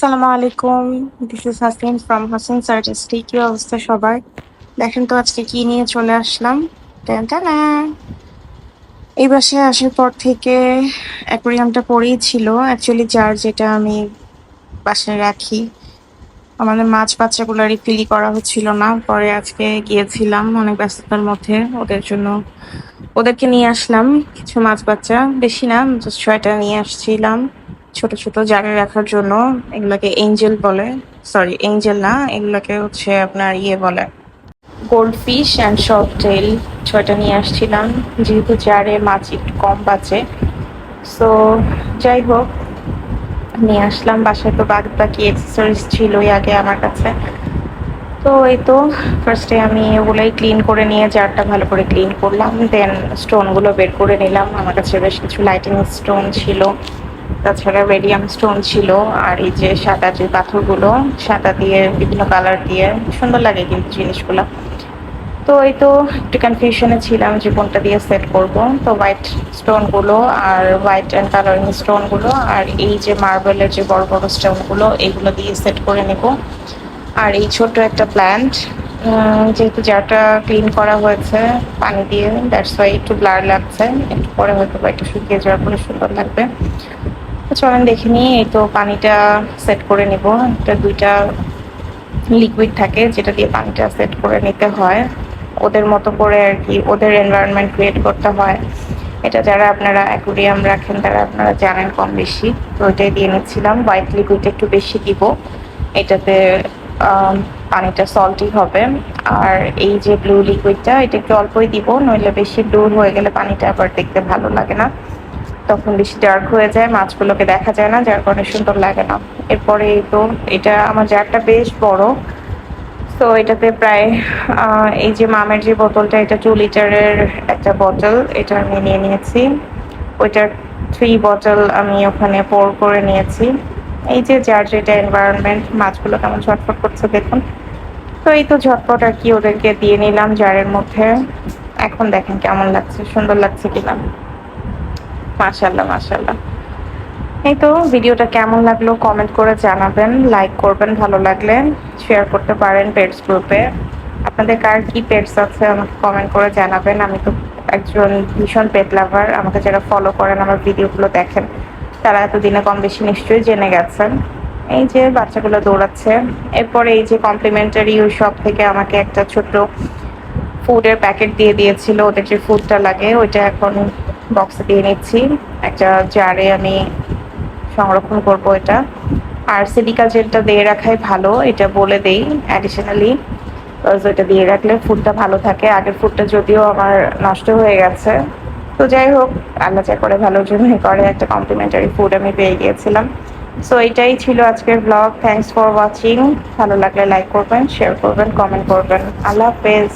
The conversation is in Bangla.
আসসালামু আলাইকুম। This is Hasin from Hasin সার্টিস্টি। কি অবস্থা সবার? দেখেন তো আজকে কি নিয়ে চলে আসলাম। টানা এই বাসায় আসার পর থেকে অ্যাকোয়ারিয়ামটা পড়েই ছিল, অ্যাকচুয়ালি যার যেটা আমি বাসায় রাখি। আমাদের মাছ বাচ্চাগুলো রিফিলি করা হচ্ছিল না, পরে আজকে গিয়েছিলাম অনেক ব্যস্ততার মধ্যে ওদের জন্য। ওদেরকে নিয়ে আসলাম কিছু মাছ বাচ্চা, বেশি না, জাস্ট 6টা নিয়ে আসছিলাম ছোট ছোট জারে রাখার জন্য। এগুলোকে এঞ্জেল বলে, সরি এঞ্জেল না, এগুলোকে হচ্ছে আপনার বলে gold fish and short tail. 6টা নিয়ে আসছিলাম যেহেতু জারে মাছ একটু কম বাঁচে। সো যাই হোক, নিয়ে আসলাম বাসায়। তো বাদ বাকি অ্যাক্সেসরিজ ছিলই আগে আমার কাছে। তো এই তো ফার্স্টে আমি ওগুলোই ক্লিন করে নিয়ে জারটা ভালো করে ক্লিন করলাম, দেন স্টোনগুলো বের করে নিলাম। আমার কাছে বেশ কিছু লাইটিং স্টোন ছিল, তাছাড়া রেডিয়াম স্টোন ছিল, আর এই যে সাদা যে পাথরগুলো, সাদা দিয়ে বিভিন্ন কালার দিয়ে সুন্দর লাগে কিন্তু জিনিসগুলো। তো এই তো একটু কনফিউশনে ছিলাম যে কোনটা দিয়ে সেট করব। তো হোয়াইট স্টোনগুলো আর হোয়াইট অ্যান্ড কালারিং স্টোনগুলো আর এই যে মার্বেলের যে বড় বড় স্টোনগুলো, এগুলো দিয়ে সেট করে নেব। আর এই ছোট্ট একটা প্ল্যান্ট, যেহেতু জারটা ক্লিন করা হয়েছে পানি দিয়ে, দ্যাটস ওয়াই একটু ব্লার লাগছে। একটু পরে হয়তো বা একটু শুকিয়ে যাওয়ার পরে সুন্দর লাগবে। তো চলেন দেখে নিই। এই তো পানিটা সেট করে নেব। একটা দুইটা লিকুইড থাকে যেটা দিয়ে পানিটা সেট করে নিতে হয়, ওদের মতো করে আর কি, ওদের এনভায়রনমেন্ট ক্রিয়েট করতে হয়। এটা যারা আপনারা অ্যাকুরিয়াম রাখেন তারা আপনারা জানেন কম বেশি। তো ওইটাই দিয়ে নিচ্ছিলাম। হোয়াইট লিকুইড একটু বেশি দিব, এটাতে পানিটা সল্টি হবে। আর এই যে ব্লু লিকুইডটা, এটা একটু অল্পই দিব, নইলে বেশি ব্লু হয়ে গেলে পানিটা আবার দেখতে ভালো লাগে না, তখন বেশি ডার্ক হয়ে যায়, মাছগুলোকে দেখা যায় না, যার কারণে সুন্দর লাগে না। এরপরে এই তো এটা আমার জারটা বেশ বড়। তো এটাতে প্রায় এই যে মামের যে বোতলটা, এটা 2 লিটারের একটা বোতল, এটা আমি নিয়ে নিয়েছি। ওইটার 3 বোতল আমি ওখানে পোর করে নিয়েছি। এই যে যার যেটা এনভায়রনমেন্ট, মাছগুলো কেমন ঝটফট করছে দেখুন। তো এই তো ঝটপট আর কি ওদেরকে দিয়ে নিলাম জারের মধ্যে। এখন দেখেন কেমন লাগছে, সুন্দর লাগছে কিনা। মাশাআল্লাহ মাশাআল্লাহ। এই তো ভিডিওটা কেমন লাগলো কমেন্ট করে জানাবেন, লাইক করবেন, ভালো লাগলে শেয়ার করতে পারেন পেটস গ্রুপে। আপনাদের কার কি পেটস আছে আমাকে কমেন্ট করে জানাবেন। আমি তো একজন ভীষণ পেট লাভার, আমাকে যারা ফলো করেন, আমার ভিডিওগুলো দেখেন, তারা এতদিনে কম বেশি নিশ্চয়ই জেনে গেছেন। এই যে বাচ্চাগুলো দৌড়াচ্ছে। এরপরে এই যে কমপ্লিমেন্টারি ওই শপ থেকে আমাকে একটা ছোট্ট ফুডের প্যাকেট দিয়ে দিয়েছিল, ওদের যে ফুডটা লাগে ওইটা এখন বক্সে দিয়ে নিচ্ছি। একটা জারে আমি সংরক্ষণ করব এটা। আর সিলিকা জেলটা দিয়ে রাখাই ভালো, এটা বলে দেই অ্যাডিশনালি, এটা দিয়ে রাখলে ফুডটা ভালো থাকে। আগের ফুডটা যদিও আমার নষ্ট হয়ে গেছে, তো যাই হোক, আল্লাহ যা করে ভালোর জন্যই করে, একটা কমপ্লিমেন্টারি ফুড আমি পেয়ে গিয়েছিলাম। সো এটাই ছিল আজকের ব্লগ। Thanks for watching. ভালো লাগলে লাইক করবেন, শেয়ার করবেন, কমেন্ট করবেন। আল্লাহ হাফেজ।